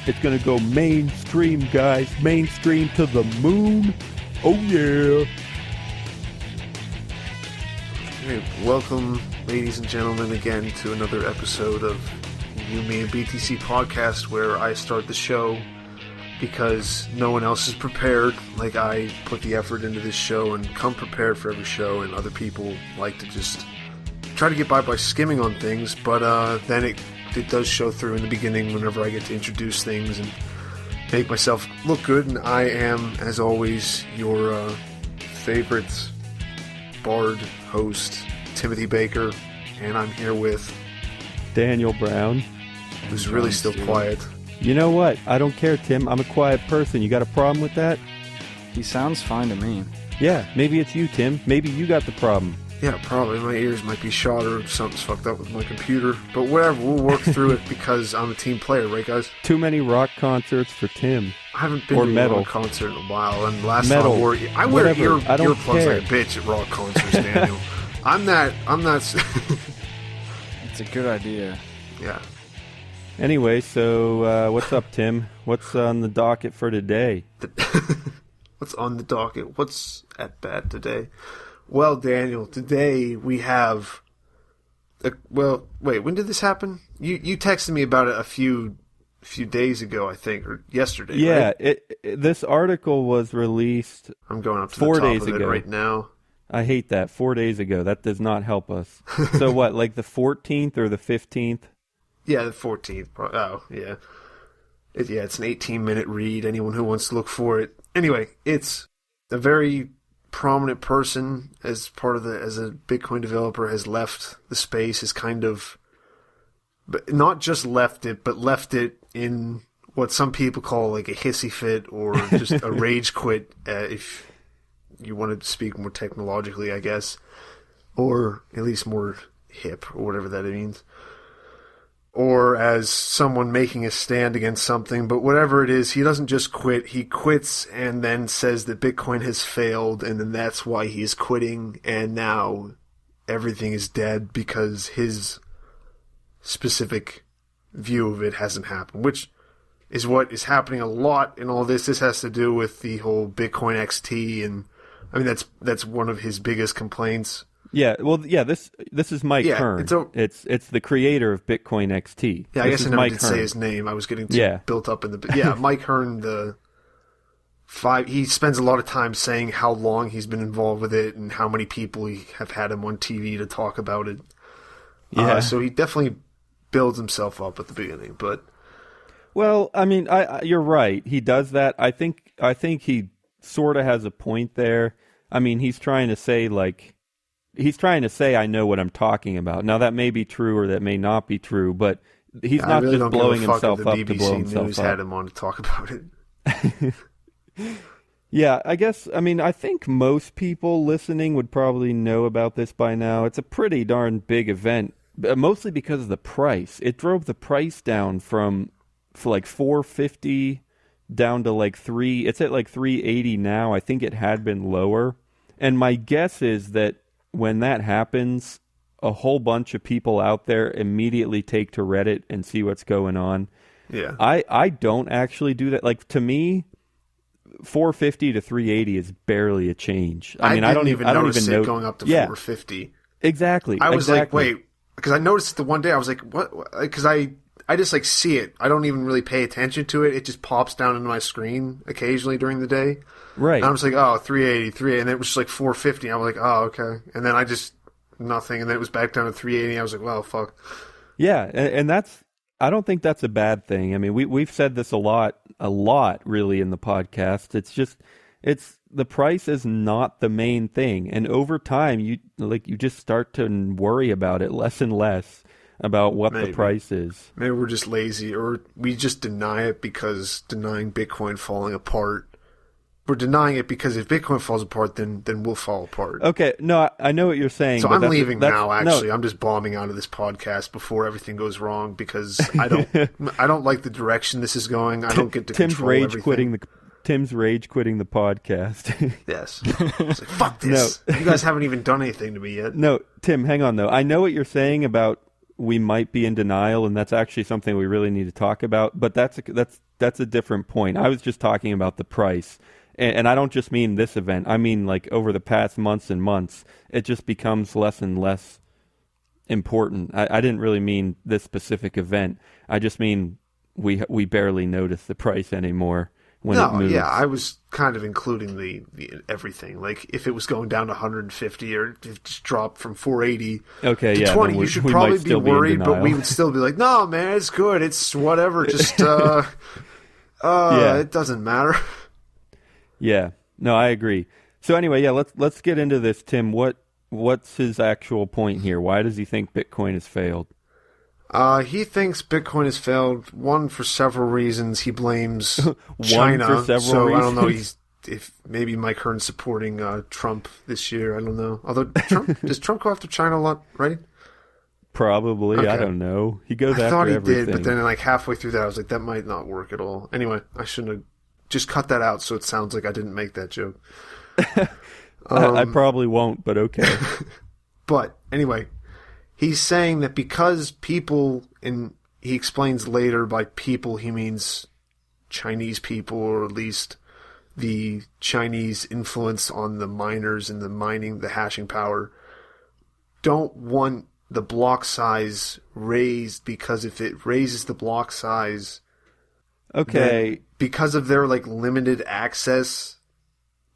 It's going to go mainstream, guys. Mainstream to the moon. Oh, yeah. Hey, welcome, ladies and gentlemen, again to another episode of You, Me, and BTC podcast, where I start the show because no one else is prepared. Like, I put the effort into this show and come prepared for every show, and other people like to just try to get by skimming on things, but then it does show through in the beginning whenever I get to introduce things and make myself look good. And I am, as always, your favorite bard host, Timothy Baker, and I'm here with Daniel Brown, who's really still quiet. You know what? I don't care, Tim. I'm a quiet person. You got a problem with that? He sounds fine to me. Yeah, maybe it's you, Tim. Maybe you got the problem. Yeah, probably. My ears might be shot or something's fucked up with my computer. But whatever, we'll work through it because I'm a team player, right, guys? Too many rock concerts for Tim. I haven't been or to metal. a rock concert in a while, and last Metal. time I wear earplugs care. like a bitch at rock concerts, Daniel. I'm not. It's a good idea. Yeah. Anyway, so what's up, Tim? What's on the docket for today? What's on the docket? What's at bat today? Well, Daniel, today we have... well, wait, when did this happen? You texted me about it a few days ago, I think, or yesterday, Yeah, right? this article was released I'm going up to 4 the top days of it ago. right now. I hate that. 4 days ago. That does not help us. So what, like the 14th or the 15th? Yeah, the 14th. Oh, yeah. It's an 18-minute read, anyone who wants to look for it. Anyway, it's a very prominent person as a Bitcoin developer has left the space, has kind of, but not just left it, but left it in what some people call like a hissy fit or just a rage quit, if you wanted to speak more technologically, I guess, or at least more hip, or whatever that means. Or as someone making a stand against something, but whatever it is, he doesn't just quit, he quits and then says that Bitcoin has failed, and then that's why he's quitting, and now everything is dead because his specific view of it hasn't happened, which is what is happening a lot in all this. This has to do with the whole BitcoinXT, and I mean, that's one of his biggest complaints. Yeah, well, yeah. This is Mike Hearn. It's the creator of BitcoinXT. Yeah, I guess I never did say his name. I was getting too built up in the... Yeah, Mike Hearn, he spends a lot of time saying how long he's been involved with it and how many people have had him on TV to talk about it. Yeah. So he definitely builds himself up at the beginning, but... Well, I mean, you're right. He does that. I think he sort of has a point there. I mean, he's trying to say, I know what I'm talking about. Now, that may be true or that may not be true, but he's not really just blowing himself up to blow himself News up. Had him on to talk about it. Yeah, I guess, I mean, I think most people listening would probably know about this by now. It's a pretty darn big event, mostly because of the price. It drove the price down for like $450 down to like $3. It's at like $380 now. I think it had been lower. And my guess is that when that happens, a whole bunch of people out there immediately take to Reddit and see what's going on. Yeah. I don't actually do that. Like, to me, 450 to 380 is barely a change. I mean, I don't even notice know it going up to 450. Exactly. I was like, wait, because I noticed it the one day. I was like, what? Because I just like see it. I don't even really pay attention to it. It just pops down into my screen occasionally during the day. Right. And I was like, oh, 380, and then it was just like 450. I was like, oh, okay. And then I just, nothing. And then it was back down to 380. I was like, well, fuck. Yeah. And I don't think that's a bad thing. I mean, we've said this a lot really in the podcast. It's the price is not the main thing. And over time, you just start to worry about it less and less about what the price is. Maybe we're just lazy, or we just deny it because denying Bitcoin falling apart. We're denying it because if Bitcoin falls apart, then we'll fall apart. Okay, no, I know what you're saying. So I'm leaving now, actually. No. I'm just bombing out of this podcast before everything goes wrong because I don't like the direction this is going. I don't get to control everything. Tim's rage quitting the podcast. Yes. It's like, fuck this. No. You guys haven't even done anything to me yet. No, Tim, hang on, though. I know what you're saying about we might be in denial, and that's actually something we really need to talk about. But that's a different point. I was just talking about the price, and I don't just mean this event. I mean like over the past months and months, it just becomes less and less important. I didn't really mean this specific event. I just mean we barely notice the price anymore when it moves. Yeah, I was kind of including the everything. Like if it was going down to 150 or if it just dropped from 480 to 20, you should probably be worried, but we would still be like, no, man, it's good. It's whatever. Just it doesn't matter. Yeah, no, I agree. So anyway, yeah, let's get into this, Tim. What's his actual point here? Why does he think Bitcoin has failed? He thinks Bitcoin has failed, one, for several reasons. He blames China. For several reasons. I don't know if maybe Mike Hearn supporting Trump this year. I don't know. Although does Trump go after China a lot, right? Probably. Okay. I don't know. He goes after everything. I thought he did, but then like halfway through that, I was like, that might not work at all. Anyway, I shouldn't have just cut that out so it sounds like I didn't make that joke. I probably won't, but okay. But anyway, he's saying that because people, and he explains later by people he means Chinese people, or at least the Chinese influence on the miners and the mining, the hashing power, don't want the block size raised, because if it raises the block size, okay, because of their like limited access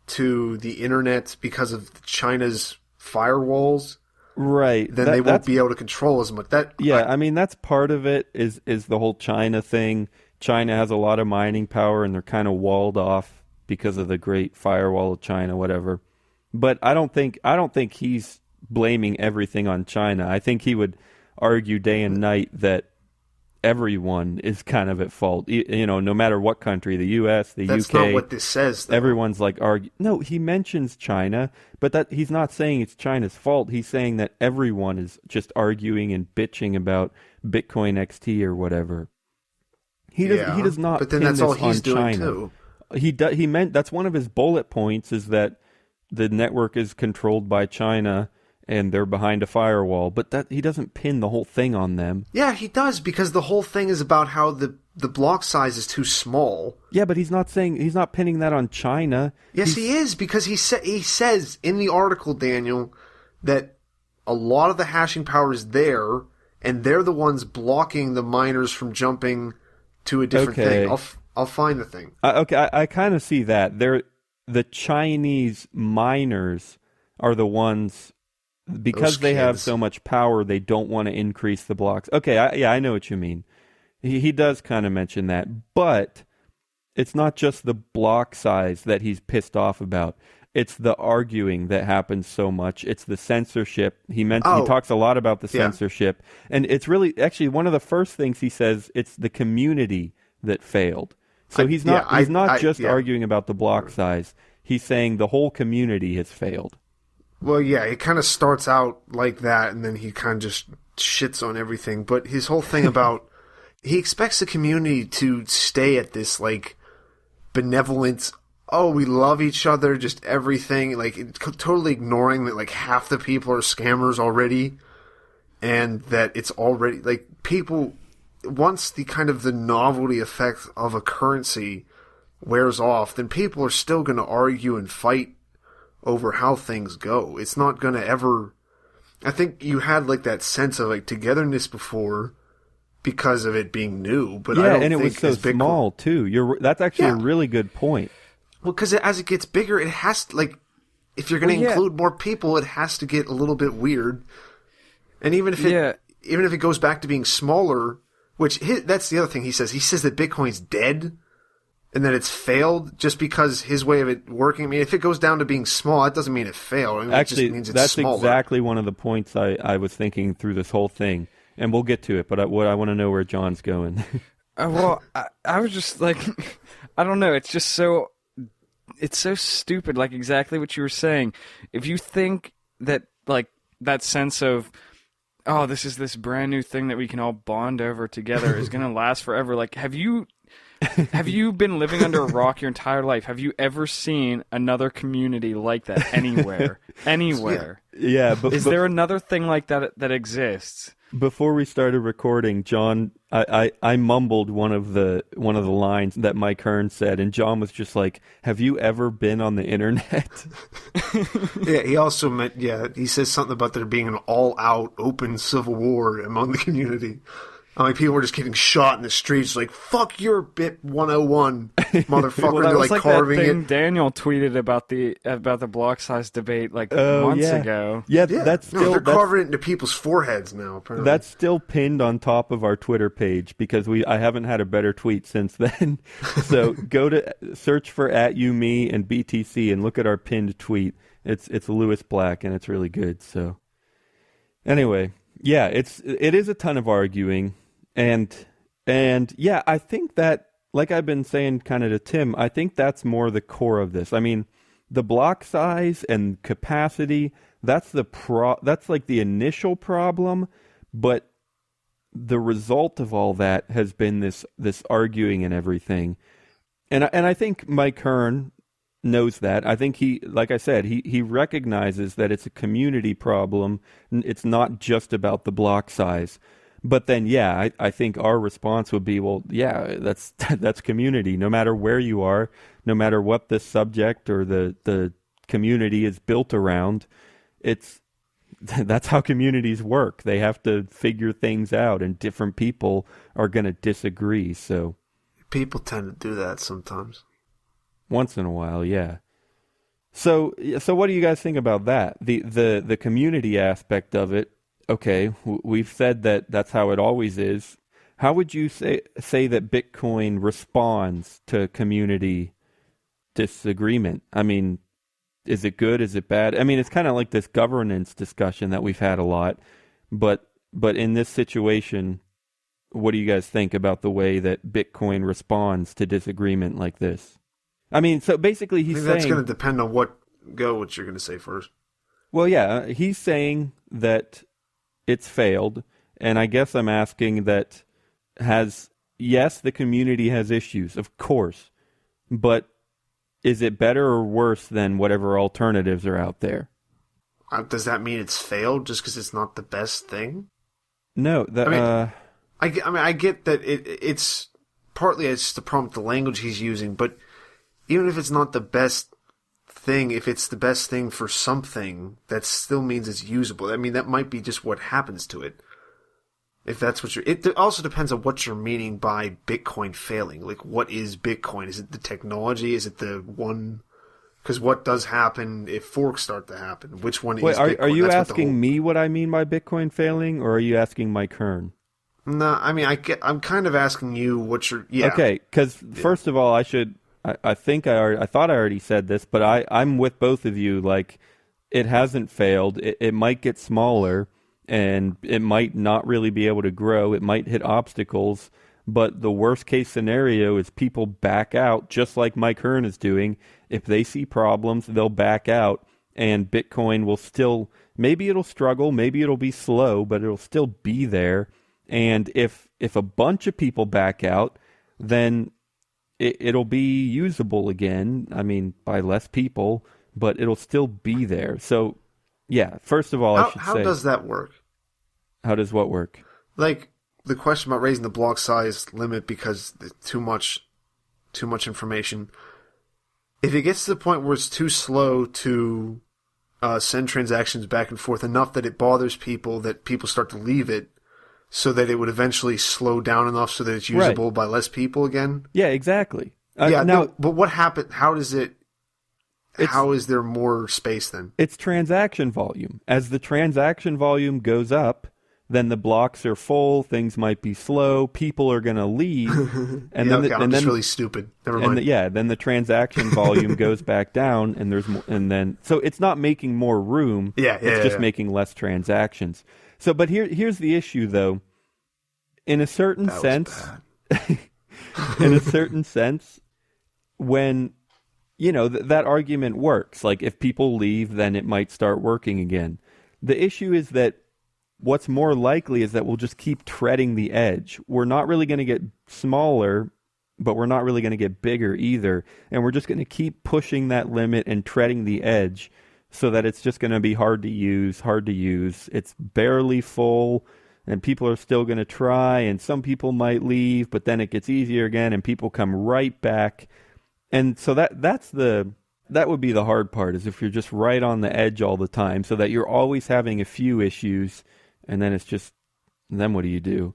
to the internet because of China's firewalls, right? Then they won't be able to control as much. I mean that's part of it. Is the whole China thing? China has a lot of mining power, and they're kind of walled off because of the Great Firewall of China, whatever. But I don't think he's blaming everything on China. I think he would argue day and night that everyone is kind of at fault. No matter what country, the U.S., the UK. That's not what this says, though. Everyone's like No, he mentions China, but that he's not saying it's China's fault. He's saying that everyone is just arguing and bitching about BitcoinXT or whatever. He does not. But then that's all he's doing too. He meant that's one of his bullet points, is that the network is controlled by China and they're behind a firewall, but that he doesn't pin the whole thing on them. Yeah, he does, because the whole thing is about how the block size is too small. Yeah, but he's not pinning that on China. Yes, he is, because he says in the article, Daniel, that a lot of the hashing power is there, and they're the ones blocking the miners from jumping to a different thing. I'll find the thing. I kind of see that. The Chinese miners are the ones, because they have so much power, they don't want to increase the blocks. Okay, I know what you mean. He does kind of mention that, but it's not just the block size that he's pissed off about. It's the arguing that happens so much. It's the censorship. He talks a lot about the censorship, and it's really actually one of the first things he says. It's the community that failed. So he's not just arguing about the block size. He's saying the whole community has failed. Well, yeah, it kind of starts out like that, and then he kind of just shits on everything. But his whole thing about he expects the community to stay at this like benevolent, oh, we love each other, just everything, like totally ignoring that like half the people are scammers already, and that it's already like people, once the kind of the novelty effect of a currency wears off, then people are still going to argue and fight over how things go. It's not going to ever... I think you had like that sense of like togetherness before because of it being new, but I don't think... Yeah, and it was so small too. That's actually a really good point. Well, because as it gets bigger, it has to, like, if you're going to include more people, it has to get a little bit weird. And even if it goes back to being smaller, which that's the other thing he says. He says that Bitcoin's dead and that it's failed just because his way of it working. I mean, if it goes down to being small, that doesn't mean it failed. I mean, actually, it just means it's that's smaller. Exactly one of the points I was thinking through this whole thing. And we'll get to it, but I want to know where John's going. Well, I was just like, I don't know. It's just so... It's so stupid, like exactly what you were saying. If you think that, like, that sense of, oh, this is this brand new thing that we can all bond over together is going to last forever, like, have you Have you been living under a rock your entire life? Have you ever seen another community like that anywhere? Anywhere? Yeah, but Is there another thing like that exists? before we started recording, John, I mumbled one of the lines that Mike Hearn said, and John was just like, "Have you ever been on the internet?" Yeah, he also meant, he says something about there being an all-out open civil war among the community. Like, people were just getting shot in the streets, like, fuck your Bit 101, motherfucker. Well, that They're was like like carving that thing it. Daniel tweeted about the block size debate months ago. Yeah, Yeah, that's still they're carving it into people's foreheads now, apparently. that's still pinned on top of our Twitter page because I haven't had a better tweet since then. So go to search for @UMe and BTC and look at our pinned tweet. It's Lewis Black and it's really good. So anyway, yeah, it is a ton of arguing. And yeah, I think that, like I've been saying kind of to Tim, I think that's more the core of this. I mean, the block size and capacity, that's like the initial problem, but the result of all that has been this arguing and everything. And I think Mike Hearn knows that. I think like I said, he recognizes that it's a community problem. It's not just about the block size. But then, yeah, I think our response would be, well, yeah, that's community. No matter where you are, no matter what the subject or the community is built around, that's how communities work. They have to figure things out, and different people are going to disagree. So People tend to do that sometimes. once in a while, yeah. So what do you guys think about that? The community aspect of it. Okay, we've said that that's how it always is. How would you say that Bitcoin responds to community disagreement? I mean, is it good? Is it bad? I mean, it's kind of like this governance discussion that we've had a lot. But in this situation, what do you guys think about the way that Bitcoin responds to disagreement like this? I mean, so basically he's saying... that's going to depend on what you're going to say first. Well, yeah, he's saying that it's failed, and I guess I'm asking that yes, the community has issues, of course, but is it better or worse than whatever alternatives are out there? Does that mean it's failed just because it's not the best thing? No, I get that it's partly it's the problem with the language he's using, but even if it's not the best thing, if it's the best thing for something, that still means it's usable. I mean, that might be just what happens to it. If that's what it also depends on what you're meaning by Bitcoin failing. Like, what is Bitcoin? Is it the technology? Is it the one? Because what does happen if forks start to happen? Which one is Bitcoin? Are you asking me what I mean by Bitcoin failing, or are you asking Mike Hearn? No, I mean, I'm kind of asking you what you're... Yeah. Okay, because first of all, I thought I already said this, but I'm with both of you. Like, it hasn't failed. It might get smaller, and it might not really be able to grow. It might hit obstacles, but the worst case scenario is people back out, just like Mike Hearn is doing. If they see problems, they'll back out, and Bitcoin will still, maybe it'll struggle, maybe it'll be slow, but it'll still be there. And if a bunch of people back out, then it'll be usable again. I mean, by less people, but it'll still be there. So, yeah, first of all, I should say... How does that work? How does what work? Like, the question about raising the block size limit because too much information. If it gets to the point where it's too slow to send transactions back and forth enough that it bothers people, that people start to leave it, so that it would eventually slow down enough so that it's usable by less people again? Yeah, exactly. But what happened? How does it... How is there more space then? It's transaction volume. As the transaction volume goes up, then the blocks are full, things might be slow, people are going to leave. And I'm just really stupid. Never mind. Then the transaction volume goes back down, and there's more, and then... So it's not making more room. It's just making less transactions. So, but here's the issue, though. In a certain sense, when, that argument works. Like, if people leave, then it might start working again. The issue is that what's more likely is that we'll just keep treading the edge. We're not really going to get smaller but we're not really going to get bigger either. And we're just going to keep pushing that limit and treading the edge so that it's just going to be hard to use. It's barely full, and people are still going to try, and some people might leave, but then it gets easier again, and people come right back. And so that would be the hard part, is if you're just right on the edge all the time, so that you're always having a few issues, and then then what do you do?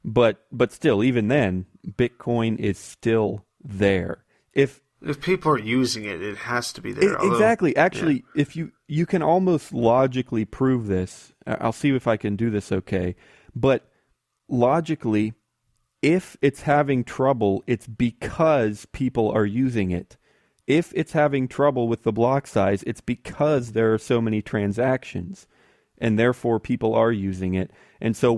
But still, even then, Bitcoin is still there. If people are using it, it has to be there. Exactly. Actually, if you can almost logically prove this. I'll see if I can do this okay. But logically, if it's having trouble, it's because people are using it. If it's having trouble with the block size, it's because there are so many transactions, and therefore people are using it. And so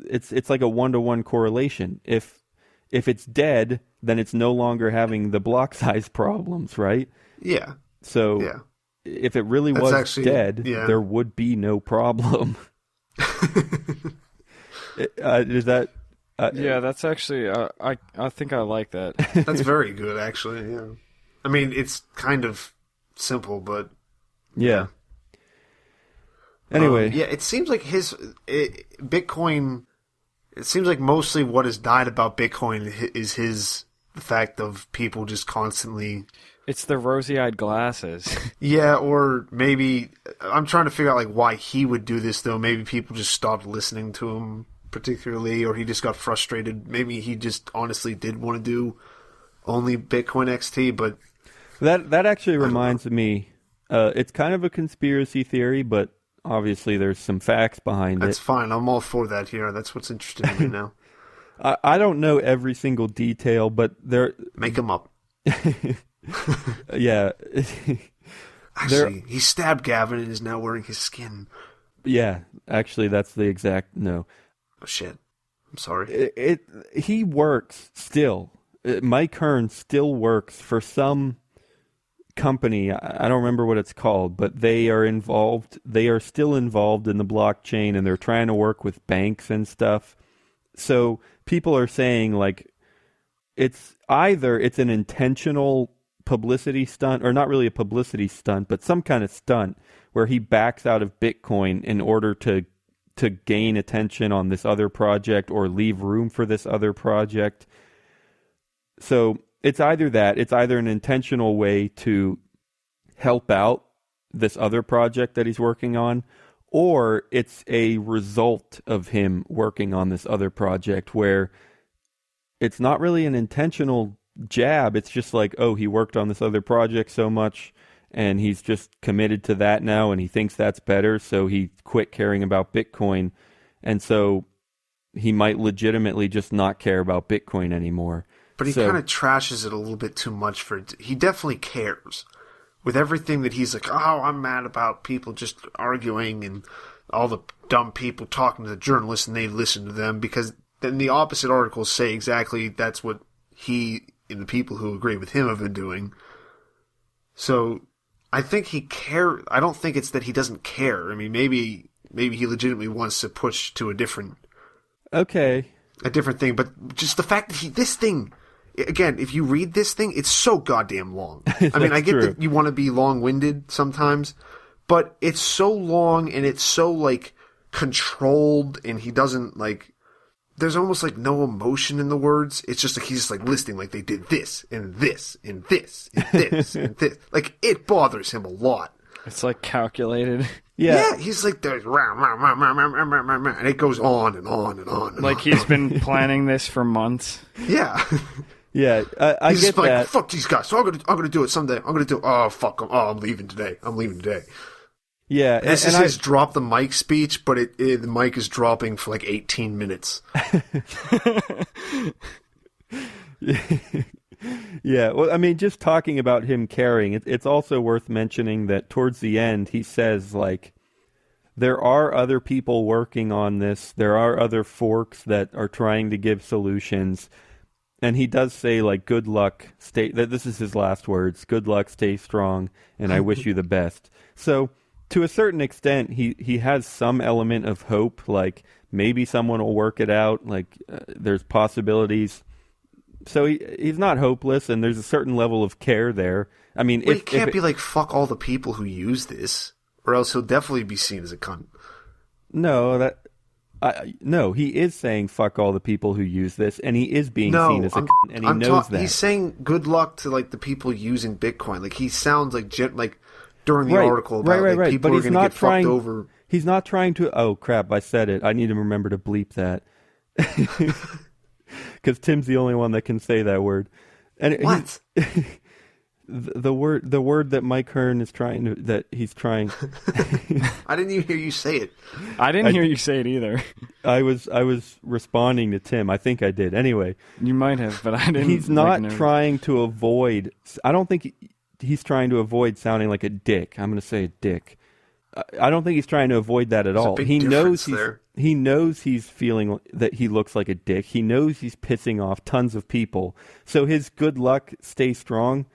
it's like a 1-to-1 correlation. If it's dead, then it's no longer having the block size problems, right? Yeah. So if it really was dead, there would be no problem. Is that? Yeah, that's actually. I think I like that. That's very good, actually. Yeah. I mean, it's kind of simple, but yeah. Anyway, it seems like Bitcoin. It seems like mostly what has died about Bitcoin is the fact of people just constantly. It's the rosy-eyed glasses. Yeah, or maybe I'm trying to figure out like why he would do this though. Maybe people just stopped listening to him particularly, or he just got frustrated. Maybe he just honestly did want to do only BitcoinXT, but that actually reminds me. It's kind of a conspiracy theory, but obviously there's some facts behind it. That's fine. I'm all for that here. That's what's interesting to me now. I don't know every single detail, but there. Make them up. Yeah. Actually, he stabbed Gavin and is now wearing his skin. Yeah, actually, that's the exact no. Oh shit! I'm sorry. He works still. Mike Hearn still works for some company. I don't remember what it's called, but they are involved. They are still involved in the blockchain, and they're trying to work with banks and stuff. So people are saying like it's an intentional publicity stunt, or not really a publicity stunt, but some kind of stunt where he backs out of Bitcoin in order to gain attention on this other project or leave room for this other project. So it's either an intentional way to help out this other project that he's working on, or it's a result of him working on this other project where it's not really an intentional jab. It's just like, oh, he worked on this other project so much and he's just committed to that now and he thinks that's better, so he quit caring about Bitcoin. And so he might legitimately just not care about Bitcoin anymore. But he kind of trashes it a little bit too much for it. He definitely cares. With everything that he's like, oh, I'm mad about people just arguing and all the dumb people talking to the journalists and they listen to them, because then the opposite articles say exactly that's what he and the people who agree with him have been doing. So I think he cares. I don't think it's that he doesn't care. I mean, maybe he legitimately wants to push to a different thing. But just the fact that this thing, again, if you read this thing, it's so goddamn long. I mean, I get that you want to be long-winded sometimes, but it's so long and it's so like controlled, and he doesn't like. There's almost like no emotion in the words. It's just like he's just like listing like they did this and this and this and this and this. Like it bothers him a lot. It's like calculated. Yeah, he's like there's and it goes on and on and on. And like on. He's been planning this for months. Yeah. Yeah, I he's get just like, that. Fuck these guys. So I'm gonna do it someday. I'm gonna do. Oh fuck them. Oh, I'm leaving today. Yeah, this is his drop the mic speech, but the mic is dropping for like 18 minutes. Yeah, well, I mean, just talking about him caring, it's also worth mentioning that towards the end, he says, like, there are other people working on this. There are other forks that are trying to give solutions. And he does say, like, good luck. This is his last words. Good luck, stay strong, and I wish you the best. So to a certain extent, he has some element of hope, like maybe someone will work it out, like there's possibilities. So he's not hopeless, and there's a certain level of care there. I mean, Well, it can't be like, fuck all the people who use this, or else he'll definitely be seen as a cunt. No, no, he is saying fuck all the people who use this, and he is being seen as a cunt, and he knows that. He's saying good luck to like the people using Bitcoin. Like he sounds like during the article about like, people are going to get fucked over. He's not trying to. Oh crap! I said it. I need to remember to bleep that because Tim's the only one that can say that word. And what? The word that Mike Hearn is he's trying. I didn't even hear you say it. I didn't hear you say it either. I was responding to Tim. I think I did. Anyway, you might have, but I didn't. He's not trying to avoid. I don't think he's trying to avoid sounding like a dick. I'm going to say a dick. I don't think he's trying to avoid that at all. He knows he's feeling that he looks like a dick. He knows he's pissing off tons of people. So his good luck, stay strong.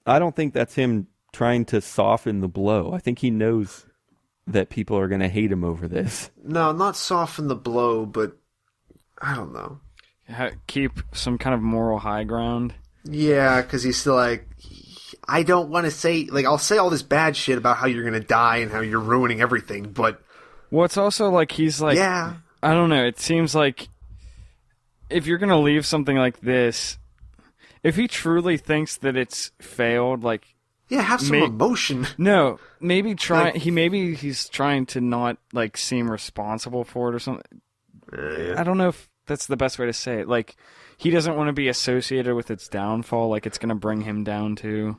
I don't think that's him trying to soften the blow. I think he knows that people are going to hate him over this. No, not soften the blow, but I don't know. Keep some kind of moral high ground. Yeah, because he's still like, I don't want to say, like, I'll say all this bad shit about how you're going to die and how you're ruining everything, but... Well, it's also like he's like... Yeah. I don't know. It seems like if you're going to leave something like this... If he truly thinks that it's failed, like... Yeah, have some emotion. No, maybe he's trying to not, like, seem responsible for it or something. I don't know if that's the best way to say it. Like, he doesn't want to be associated with its downfall, like it's going to bring him down too.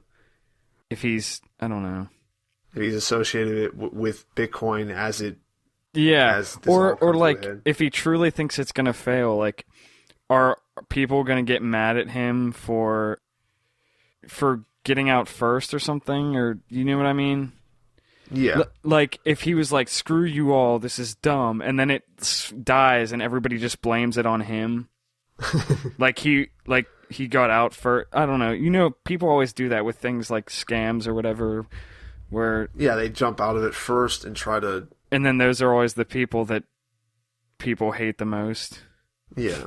If he's... I don't know. If he's associated it with Bitcoin as it... Yeah, as or like, if he truly thinks it's going to fail, like... Are people going to get mad at him for getting out first or something? Or you know what I mean? Yeah. Like, if he was like, screw you all, this is dumb, and then it dies and everybody just blames it on him. like he got out first. I don't know. You know, people always do that with things like scams or whatever, where... Yeah, they jump out of it first and try to... And then those are always the people that people hate the most. Yeah.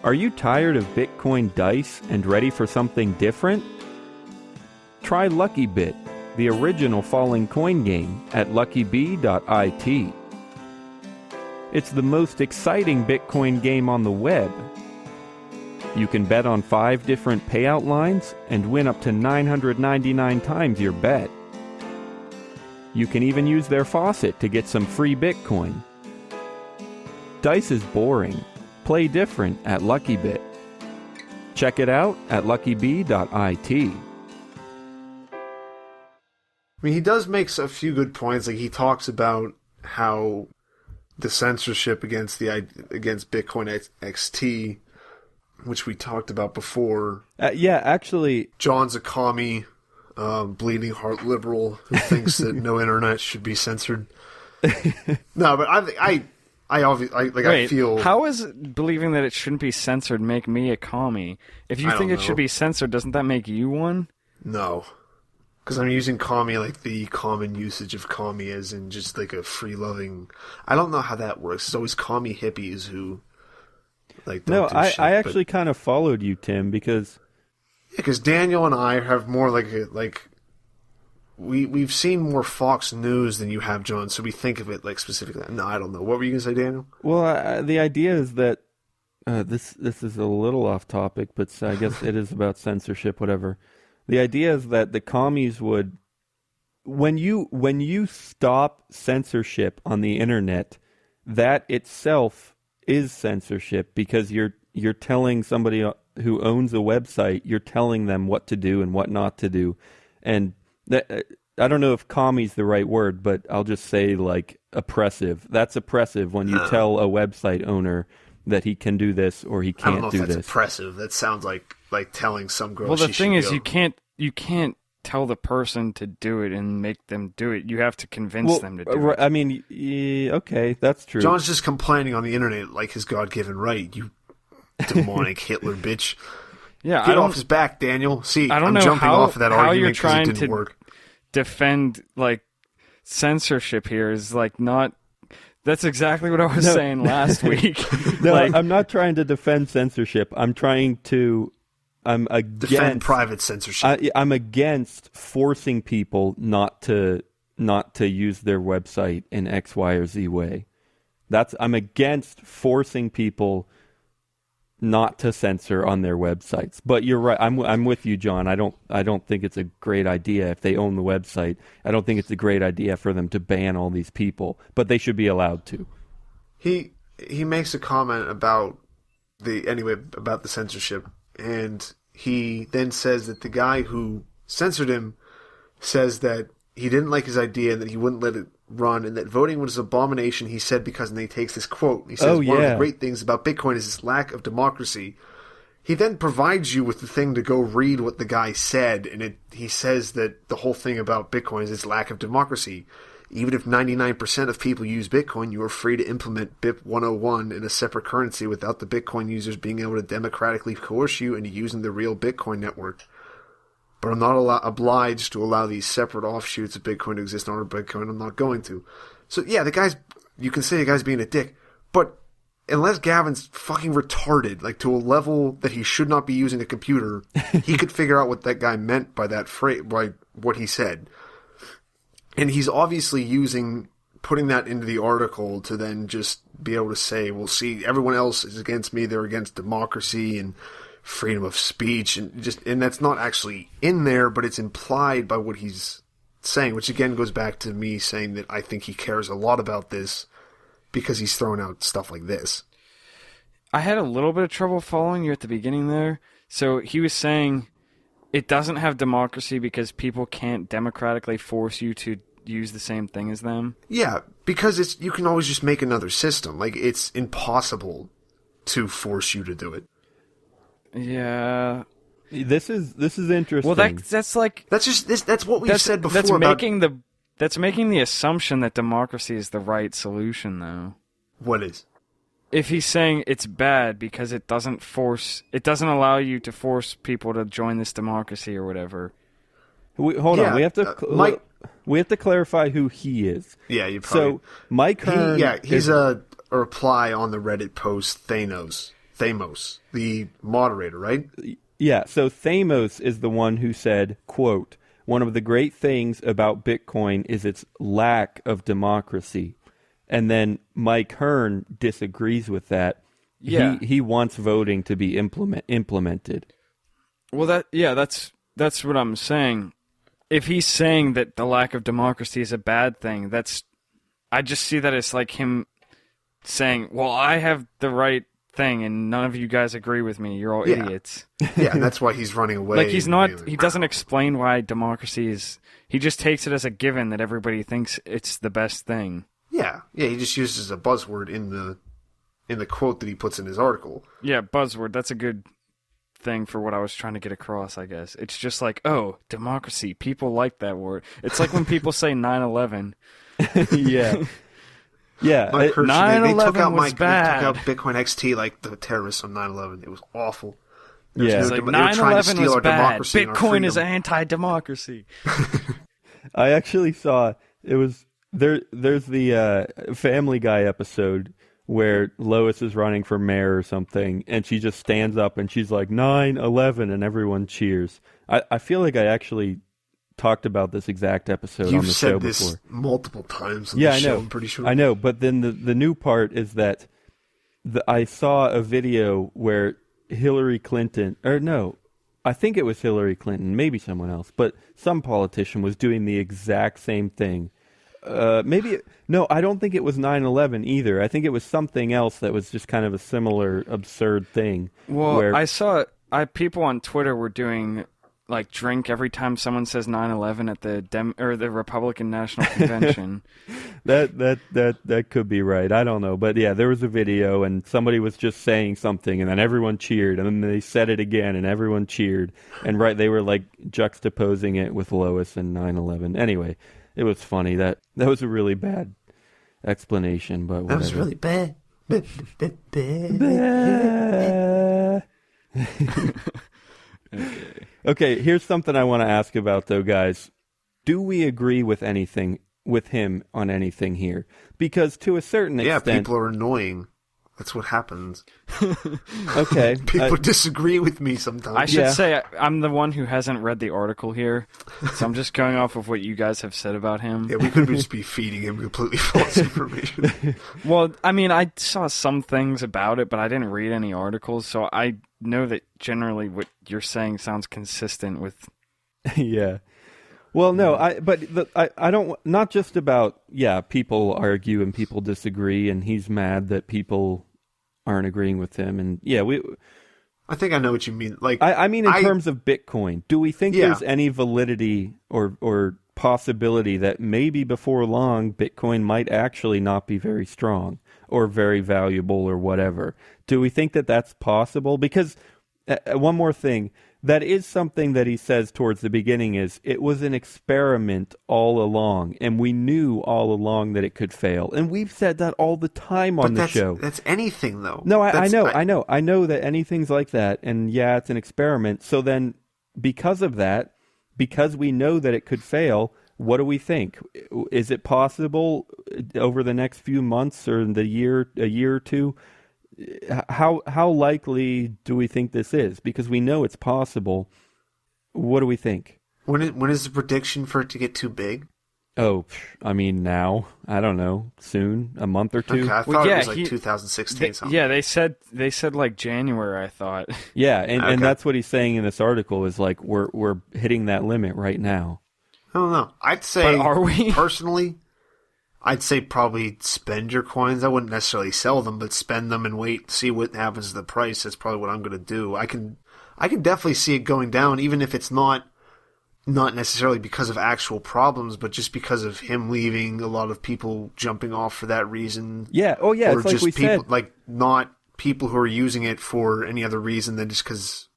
Are you tired of Bitcoin Dice and ready for something different? Try LuckyBit, the original falling coin game, at luckybit. It's the most exciting Bitcoin game on the web. You can bet on 5 different payout lines and win up to 999 times your bet. You can even use their faucet to get some free Bitcoin. Dice is boring. Play different at LuckyBit. Check it out at luckybit. I mean, he does make a few good points. Like, he talks about how the censorship against BitcoinXT, which we talked about before. Yeah, actually... John's a commie, bleeding heart liberal who thinks that no internet should be censored. No, but I feel... How is believing that it shouldn't be censored make me a commie? If you think it should be censored, doesn't that make you one? No. Because I'm using commie like the common usage of commie as in just like a free-loving... I don't know how that works. It's always commie hippies who like don't do shit, I actually kind of followed you, Tim, because... Yeah, because Daniel and I have more We've seen more Fox News than you have, John, so we think of it like specifically. No, I don't know. What were you going to say, Daniel? Well, the idea is that this is a little off topic, but I guess it is about censorship, whatever. The idea is that the commies would, when you stop censorship on the internet, that itself is censorship because you're telling somebody who owns a website, you're telling them what to do and what not to do, and I don't know if commie's the right word, but I'll just say like oppressive. That's oppressive when you tell a website owner that he can do this or he can't do this. I don't know if that's oppressive. That sounds like telling some girl. Well, the thing is, you can't tell the person to do it and make them do it. You have to convince them to do it. I mean, okay, that's true. John's just complaining on the internet like his God-given right. You demonic Hitler bitch. Yeah, get off his back, Daniel. See, I don't I'm know jumping off of that how argument you're because trying it didn't work. Defend like censorship here is like not That's exactly what I was saying last week. No, I'm not trying to defend censorship. I'm against defend private censorship. I'm against forcing people not to use their website in X, Y, or Z way. I'm against forcing people not to censor on their websites. But you're right. I'm with you, John. I don't think it's a great idea if they own the website. I don't think it's a great idea for them to ban all these people, but they should be allowed to. He makes a comment about the censorship, and he then says that the guy who censored him says that he didn't like his idea and that he wouldn't let it run, and that voting was an abomination, he said, because, and he takes this quote, he says, one of the great things about Bitcoin is its lack of democracy. He then provides you with the thing to go read what the guy said, and he says that the whole thing about Bitcoin is its lack of democracy. Even if 99% of people use Bitcoin, you are free to implement BIP 101 in a separate currency without the Bitcoin users being able to democratically coerce you into using the real Bitcoin network. But I'm not obliged to allow these separate offshoots of Bitcoin to exist on our Bitcoin. I'm not going to. So yeah, you can say the guy's being a dick, but unless Gavin's fucking retarded, like to a level that he should not be using a computer, he could figure out what that guy meant by that phrase, by what he said. And he's obviously putting that into the article to then just be able to say, well, see, everyone else is against me, they're against democracy and freedom of speech, and that's not actually in there, but it's implied by what he's saying, which again goes back to me saying that I think he cares a lot about this because he's throwing out stuff like this. I had a little bit of trouble following you at the beginning there. So he was saying it doesn't have democracy because people can't democratically force you to use the same thing as them? Yeah, because you can always just make another system. Like, it's impossible to force you to do it. Yeah. This is interesting. Well, that's like that's what we've said before. That's making the assumption that democracy is the right solution, though. What is? If he's saying it's bad because it doesn't allow you to force people to join this democracy or whatever. Hold on, we have to clarify who he is. Yeah, you probably. So Mike Hearn. He's a reply on the Reddit post Thamos, the moderator, right? Yeah, so Thamos is the one who said, quote, "One of the great things about Bitcoin is its lack of democracy." And then Mike Hearn disagrees with that. Yeah. He wants voting to be implemented. Well, that's what I'm saying. If he's saying that the lack of democracy is a bad thing, I just see that as like him saying, well, I have the right thing and none of you guys agree with me. You're all idiots. Yeah, and that's why he's running away. Like he doesn't explain why democracy is, he just takes it as a given that everybody thinks it's the best thing. Yeah, he just uses a buzzword in the quote that he puts in his article. Yeah, buzzword, that's a good thing for what I was trying to get across, I guess. It's just like, oh, democracy, people like that word. It's like when people say 9/11. Yeah. Yeah, 9/11 was bad. They took out BitcoinXT like the terrorists on 9/11. It was awful. It's like 9/11 was bad. Bitcoin is anti-democracy. I actually saw there's the Family Guy episode where Lois is running for mayor or something, and she just stands up and she's like 9/11, and everyone cheers. I feel like I actually talked about this exact episode on the show before. You've said this multiple times on the show, I'm pretty sure. I know, but then the new part is that I saw a video where Hillary Clinton, or no, I think it was Hillary Clinton, maybe someone else, but some politician was doing the exact same thing. No, I don't think it was 9/11 either. I think it was something else that was just kind of a similar absurd thing. Well, I saw people on Twitter were doing like drink every time someone says 9/11 at the Republican National Convention. That could be right. I don't know, but yeah, there was a video and somebody was just saying something, and then everyone cheered, and then they said it again, and everyone cheered, and they were like juxtaposing it with Lois and 9/11. Anyway, it was funny. That was a really bad explanation, but whatever. That was really bad. Okay, here's something I want to ask about, though, guys. Do we agree with anything with him on anything here, because to a certain extent, people are annoying. That's what happens. Okay. People disagree with me sometimes. I should say I'm the one who hasn't read the article here, so I'm just going off of what you guys have said about him. Yeah, we could just be feeding him completely false information. Well, I mean, I saw some things about it, but I didn't read any articles, so I know that generally what you're saying sounds consistent with... Yeah. Well, no, I don't, not just about, people argue and people disagree, and he's mad that people aren't agreeing with him, and I think I know what you mean. Like, I mean, in terms of Bitcoin, do we think there's any validity or possibility that maybe before long Bitcoin might actually not be very strong or very valuable or whatever? Do we think that that's possible? Because one more thing. That is something that he says towards the beginning is, it was an experiment all along, and we knew all along that it could fail. And we've said that all the time on the show. That's anything, though. No, I know that anything's like that, and it's an experiment. So then, because of that, because we know that it could fail, what do we think? Is it possible over the next few months or a year or two? How likely do we think this is? Because we know it's possible. What do we think? When is the prediction for it to get too big? Oh, I mean now. I don't know. Soon, a month or two. Okay, I thought it was like 2016. Something. Yeah, they said like January. I thought. Yeah, and that's what he's saying in this article is like we're hitting that limit right now. I don't know. I'd say, but are we? Personally, I'd say probably spend your coins. I wouldn't necessarily sell them, but spend them and wait, see what happens to the price. That's probably what I'm going to do. I can definitely see it going down, even if it's not necessarily because of actual problems, but just because of him leaving, a lot of people jumping off for that reason. Yeah. Oh, yeah. Or it's like just we people, said. like not people who are using it for any other reason than just because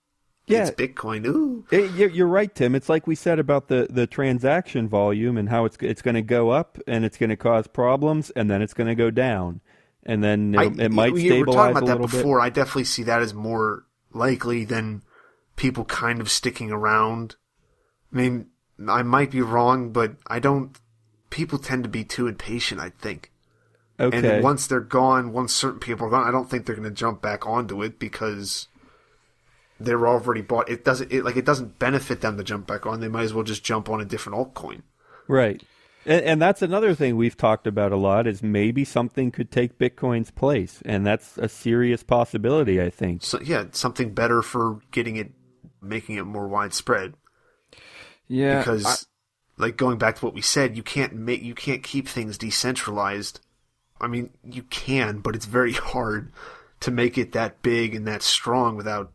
it's Bitcoin. Ooh. You're right, Tim. It's like we said about the transaction volume and how it's going to go up and it's going to cause problems and then it's going to go down. And then it might stabilize a little bit. We were talking about that before. I definitely see that as more likely than people kind of sticking around. I mean, I might be wrong, but people tend to be too impatient, I think. Okay. And once they're gone, once certain people are gone, I don't think they're going to jump back onto it because they're already bought. It doesn't benefit them to jump back on. They might as well just jump on a different altcoin. Right. And that's another thing we've talked about a lot is maybe something could take Bitcoin's place. And that's a serious possibility, I think. So, something better for making it more widespread. Yeah. Because, going back to what we said, you can't keep things decentralized. I mean, you can, but it's very hard to make it that big and that strong without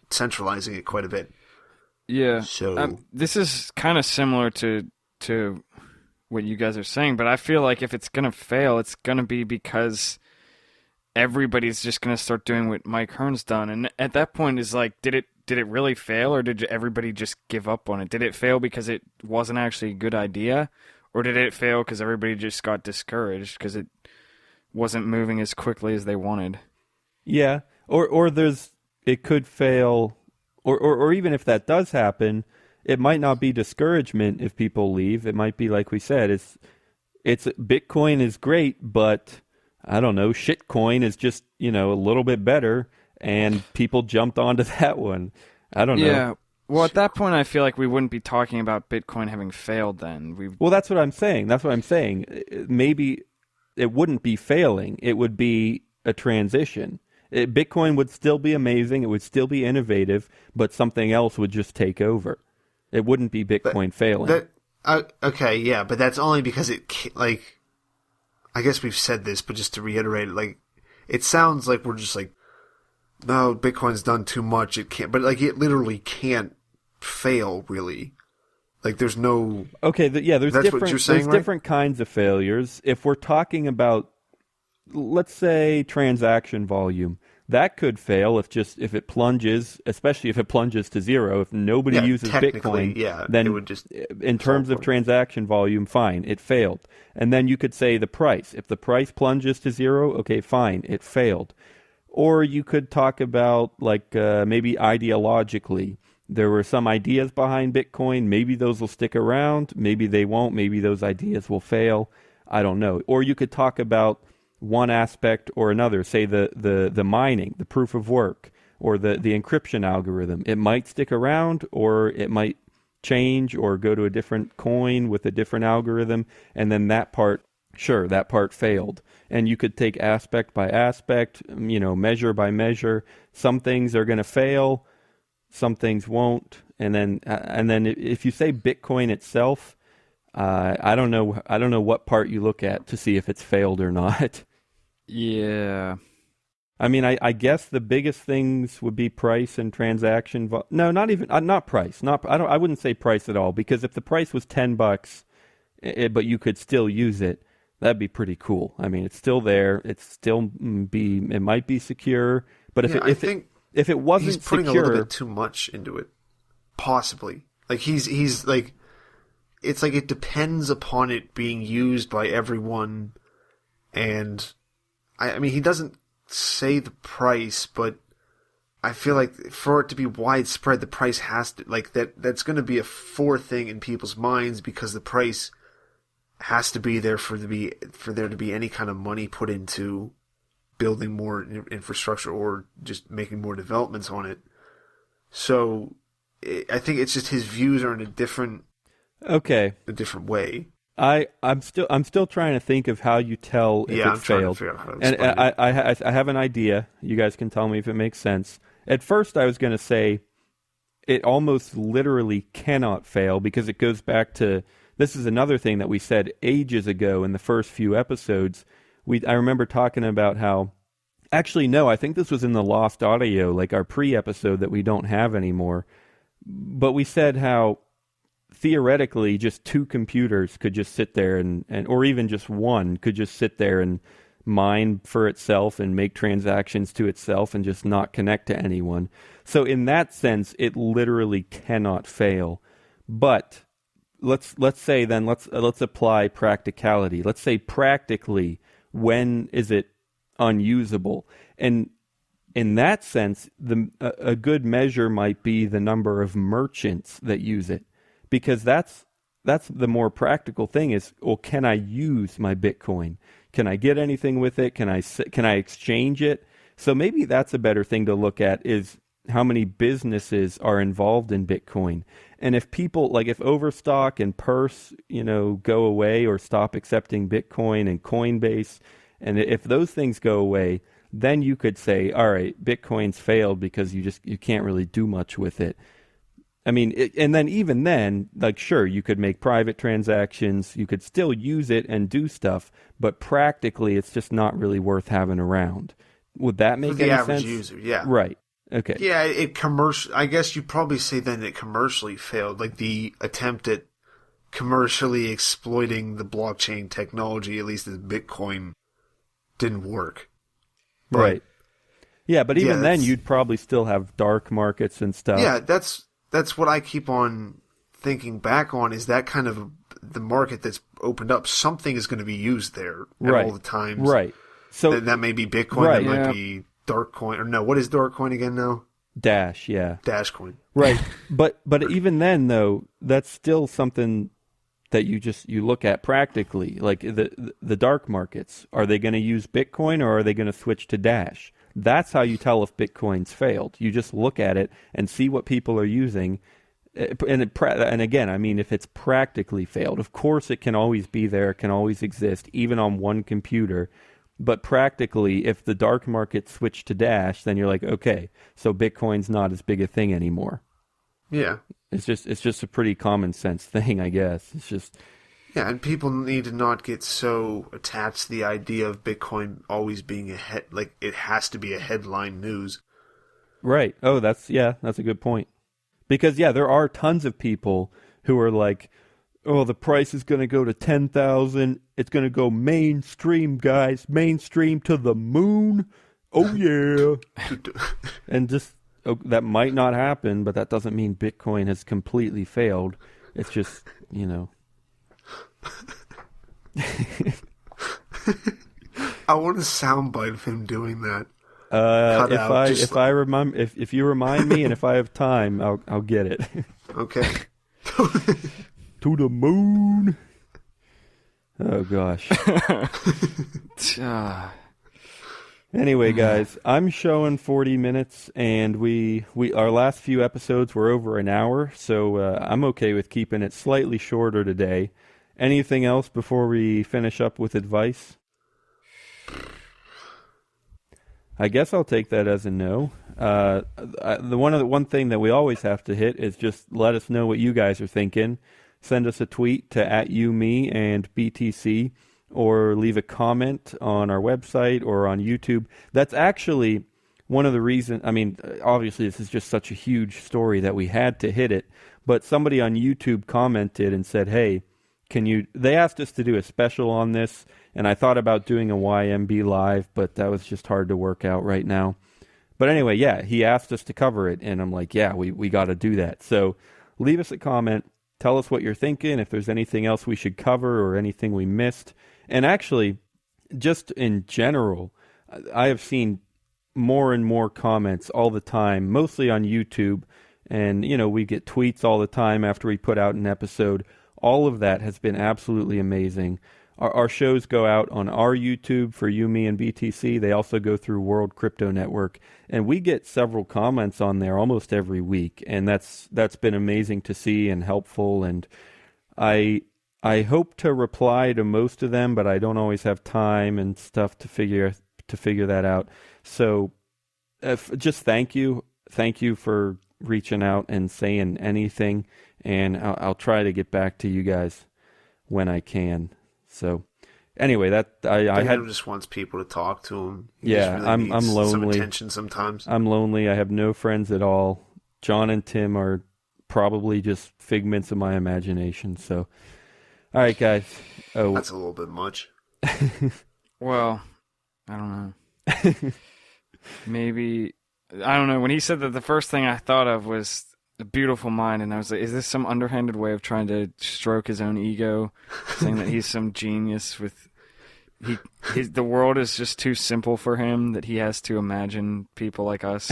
centralizing it quite a bit. Yeah. So this is kind of similar to what you guys are saying, but I feel like if it's going to fail, it's going to be because everybody's just going to start doing what Mike Hearn's done. And at that point is like, did it really fail, or did everybody just give up on it? Did it fail because it wasn't actually a good idea, or did it fail because everybody just got discouraged because it wasn't moving as quickly as they wanted? Yeah. Or it could fail, or even if that does happen, it might not be discouragement if people leave. It might be like we said, it's Bitcoin is great, but I don't know, shitcoin is just, a little bit better, and people jumped onto that one. I don't know. Yeah. Well, at that point, I feel like we wouldn't be talking about Bitcoin having failed then. Well, that's what I'm saying. Maybe it wouldn't be failing. It would be a transition. Bitcoin would still be amazing. It would still be innovative, but something else would just take over. It wouldn't be Bitcoin failing. Okay, yeah, but that's only because I guess we've said this, but just to reiterate it, it sounds like we're just no, Bitcoin's done too much. It can't, but it literally can't fail, really. There's no. Okay, there's that's different. What you're saying, there's right? different kinds of failures. If we're talking about, let's say, transaction volume, that could fail if it plunges, especially if it plunges to zero. If nobody uses Bitcoin, then it would just in terms of transaction volume, fine, it failed. And then you could say the price. If the price plunges to zero, okay, fine, it failed. Or you could talk about maybe ideologically, There were some ideas behind Bitcoin. Maybe those will stick around. Maybe they won't. Maybe those ideas will fail. I don't know. Or you could talk about one aspect or another, say the mining, the proof of work, or the encryption algorithm. It might stick around, or it might change or go to a different coin with a different algorithm, and then that part failed. And you could take aspect by aspect, measure by measure. Some things are going to fail, some things won't. And then if you say Bitcoin itself, I don't know what part you look at to see if it's failed or not. Yeah. I mean, I guess the biggest things would be price and transaction. No, not even not price. I wouldn't say price at all, because if the price was $10, but you could still use it, that'd be pretty cool. I mean, it's still there. It might be secure, but if it wasn't he's putting secure, a little bit too much into it, possibly. Like he's like, it's like it depends upon it being used by everyone, and I mean, he doesn't say the price, but I feel like for it to be widespread, the price has to, like, that's going to be a thing in people's minds, because the price has to be there for there to be any kind of money put into building more infrastructure or just making more developments on it. So I think it's just his views are in a different way. I'm still trying to think of how you tell if it's failed. And I have an idea. You guys can tell me if it makes sense. At first, I was going to say it almost literally cannot fail, because it goes back to, this is another thing that we said ages ago in the first few episodes. I remember talking about how, actually no, I think this was in the lost audio, like our pre-episode that we don't have anymore. But we said how theoretically just two computers could just sit there and or even just one could just sit there and mine for itself and make transactions to itself and just not connect to anyone. So in that sense, it literally cannot fail. But let's say then let's apply practicality. Let's say practically, when is it unusable? And in that sense, a good measure might be the number of merchants that use it, because that's the more practical thing is, well, can I use my Bitcoin? Can I get anything with it? Can I exchange it? So maybe that's a better thing to look at, is how many businesses are involved in Bitcoin. And if people, like if Overstock and Purse, go away or stop accepting Bitcoin, and Coinbase, and if those things go away, then you could say, all right, Bitcoin's failed because you can't really do much with it. I mean, and then even then, like, sure, you could make private transactions, you could still use it and do stuff, but practically it's just not really worth having around. Would that make any sense? For the average user, yeah. Right. Okay. Yeah, I guess you'd probably say then it commercially failed, like the attempt at commercially exploiting the blockchain technology, at least as Bitcoin, didn't work. But, right. Yeah, but even then you'd probably still have dark markets and stuff. Yeah, that's what I keep on thinking back on, is that kind of the market that's opened up. Something is going to be used there at all the times. Right. So that may be Bitcoin, that might be Darkcoin, or no, what is Darkcoin again now? Dash, yeah. Dashcoin. Right. but even then, though, that's still something that you look at practically. Like the dark markets, are they going to use Bitcoin, or are they going to switch to Dash? That's how you tell if Bitcoin's failed. You just look at it and see what people are using. And again, I mean, if it's practically failed, of course it can always be there, it can always exist, even on one computer. But practically, if the dark market switched to Dash, then you're like, okay, so Bitcoin's not as big a thing anymore. Yeah. It's just a pretty common sense thing, I guess. It's just... Yeah, and people need to not get so attached to the idea of Bitcoin always being like it has to be a headline news. Right. Oh, that's a good point. Because there are tons of people who are like, oh, the price is going to go to 10,000. It's going to go mainstream, guys. Mainstream to the moon. Oh, yeah. And just, that might not happen, but that doesn't mean Bitcoin has completely failed. It's just, I want a soundbite of him doing that. If you remind me and if I have time, I'll get it. Okay. To the moon. Oh gosh. Anyway, guys, I'm showing 40 minutes, and we our last few episodes were over an hour, so I'm okay with keeping it slightly shorter today. Anything else before we finish up with advice? I guess I'll take that as a no. The one thing that we always have to hit is just let us know what you guys are thinking. Send us a tweet to @YouMe and BTC, or leave a comment on our website or on YouTube. That's actually one of the reasons. I mean, obviously, this is just such a huge story that we had to hit it. But somebody on YouTube commented and said, "Hey, they asked us to do a special on this, and I thought about doing a YMB live, but that was just hard to work out right now." But anyway, yeah, he asked us to cover it, and I'm like, yeah, we got to do that. So leave us a comment. Tell us what you're thinking, if there's anything else we should cover or anything we missed. And actually, just in general, I have seen more and more comments all the time, mostly on YouTube. And, we get tweets all the time after we put out an episode. All of that has been absolutely amazing. Our shows go out on our YouTube for You, Me, and BTC. They also go through World Crypto Network. And we get several comments on there almost every week. And that's been amazing to see and helpful. And I hope to reply to most of them, but I don't always have time and stuff to figure that out. So just thank you. Thank you for reaching out and saying anything. And I'll try to get back to you guys when I can. So anyway, Daniel just wants people to talk to him. I'm lonely. Some attention sometimes. I'm lonely. I have no friends at all. John and Tim are probably just figments of my imagination. So, all right, guys. Oh, that's a little bit much. Well, I don't know. Maybe, I don't know. When he said that, the first thing I thought of was a beautiful mind, and I was like, is this some underhanded way of trying to stroke his own ego, saying that he's some genius with the world is just too simple for him, that he has to imagine people like us.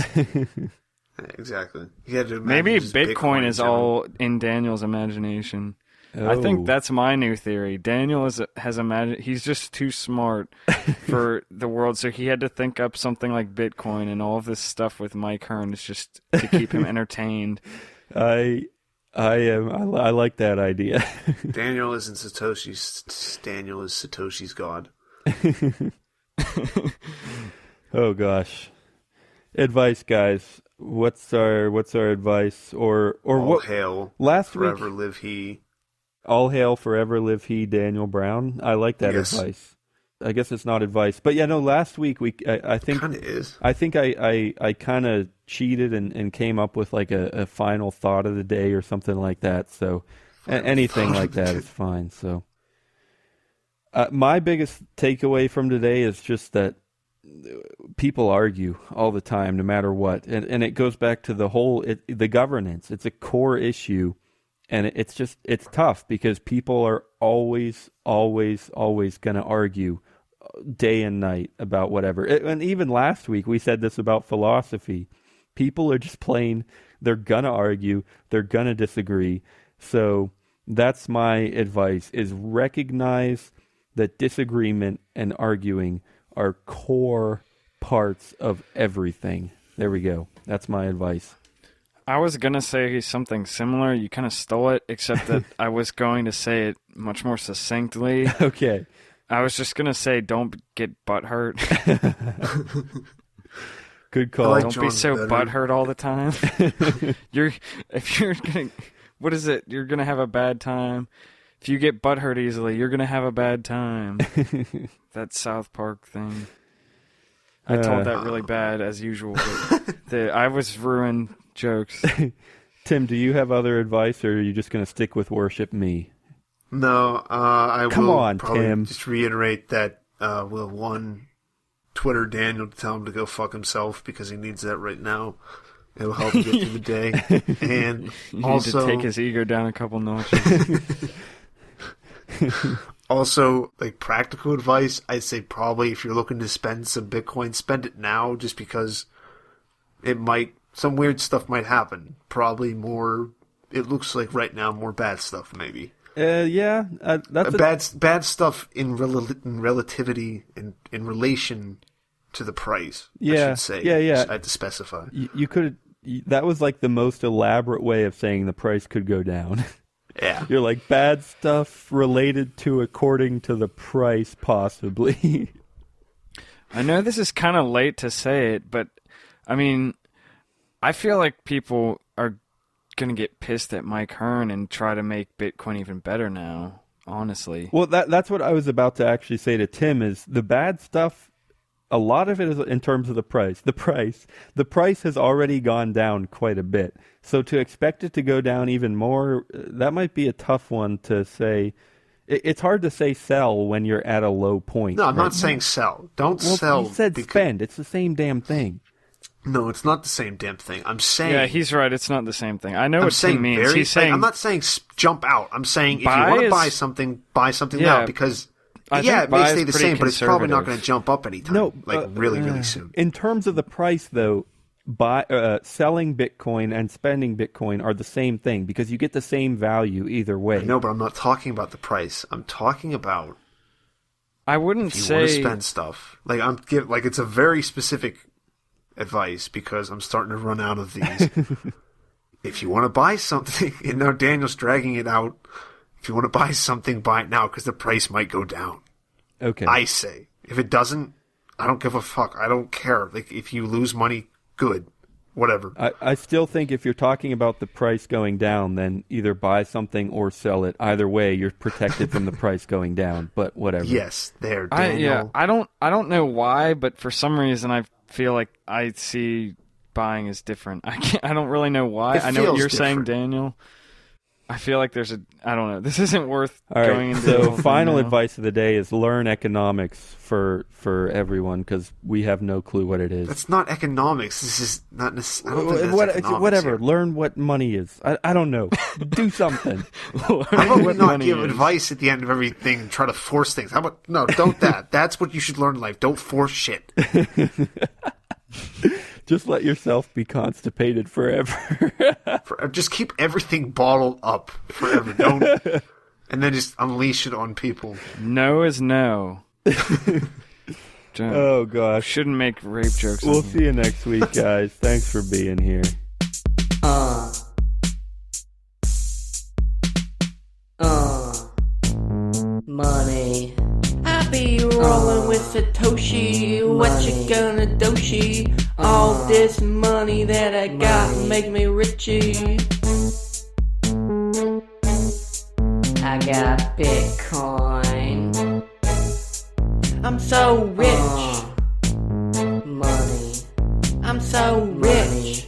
Exactly. He had to maybe Bitcoin is all in Daniel's imagination. Oh. I think that's my new theory. Daniel has imagined, he's just too smart for the world, so he had to think up something like Bitcoin, and all of this stuff with Mike Hearn is just to keep him entertained. I like that idea. Daniel isn't Satoshi's. Daniel is Satoshi's god. Oh gosh. Advice, guys. What's our advice? Or all what? Hail. Last forever week. Live he. All hail, forever live he, Daniel Brown. I like that advice. I guess it's not advice, but yeah, no. Last week I think kind of is. I think I kind of cheated and came up with like a final thought of the day or something like that. So anything like that is fine. So my biggest takeaway from today is just that people argue all the time, no matter what, and it goes back to the governance. It's a core issue. And it's tough because people are always going to argue day and night about whatever. And even last week we said this about philosophy. People are just plain, they're going to argue, they're going to disagree. So that's my advice, is recognize that disagreement and arguing are core parts of everything. There we go. That's my advice. I was going to say something similar. You kind of stole it, except that I was going to say it much more succinctly. Okay. I was just going to say, don't get butthurt. Good call. Don't be so butthurt all the time. What is it? You're going to have a bad time. If you get butthurt easily, you're going to have a bad time. That South Park thing. I told that really bad, as usual. But I was ruined jokes. Tim, do you have other advice, or are you just going to stick with worship me? No, I Come will on, probably Tim. just reiterate that we'll Twitter Daniel to tell him to go fuck himself, because he needs that right now. It'll help him get through the day. And you also need to take his ego down a couple notches. Also, like, practical advice, I'd say probably if you're looking to spend some Bitcoin, spend it now, just because some weird stuff might happen. Probably more, it looks like right now, more bad stuff, maybe. That's bad stuff in relativity, in relation to the price, I should say. Yeah. I had to specify. You could. That was like the most elaborate way of saying the price could go down. Yeah. You're like, bad stuff related to according to the price, possibly. I know this is kind of late to say it, but I mean, I feel like people are going to get pissed at Mike Hearn and try to make Bitcoin even better now, honestly. Well, that's what I was about to actually say to Tim, is the bad stuff, a lot of it is in terms of the price. The price has already gone down quite a bit. So to expect it to go down even more, that might be a tough one to say. It's hard to say sell when you're at a low point. No, I'm not saying sell. Don't well, sell. You said spend. It's the same damn thing. No, it's not the same damn thing. I'm saying... Yeah, he's right. It's not the same thing. I know what Tim means. He's saying... I'm not saying jump out. I'm saying if you want to buy something now, because... it may stay the same, but it's probably not going to jump up anytime. Really soon. In terms of the price, though, selling Bitcoin and spending Bitcoin are the same thing, because you get the same value either way. No, but I'm not talking about the price. I'm talking about... I wouldn't if you say... want to spend stuff. It's a very specific advice, because I'm starting to run out of these. If you want to buy something, and now Daniel's dragging it out, if you want to buy something, buy it now, because the price might go down. Okay. I say. If it doesn't, I don't give a fuck. I don't care. Like, if you lose money, good. Whatever. I still think if you're talking about the price going down, then either buy something or sell it. Either way, you're protected from the price going down, but whatever. Yes, there, Daniel. I don't know why, but for some reason I feel like I see buying is different. I don't really know why. I know what you're saying, Daniel. I feel like I don't know. This isn't worth going into. So final advice of the day is learn economics for everyone, because we have no clue what it is. That's not economics. This is not necessarily. I don't think that's economics. Whatever. Here. Learn what money is. I don't know. Do something. How about we not give advice at the end of everything and try to force things? How about no? Don't that. That's what you should learn in life. Don't force shit. Just let yourself be constipated forever. Just keep everything bottled up forever. Don't, and then just unleash it on people. No is no. Oh gosh, shouldn't make rape jokes. We'll see you next week, guys. Thanks for being here. Money. I be rolling with Satoshi. What you gonna doshi? All this money that I got make me richy. I got Bitcoin. I'm so rich. Money. I'm so rich.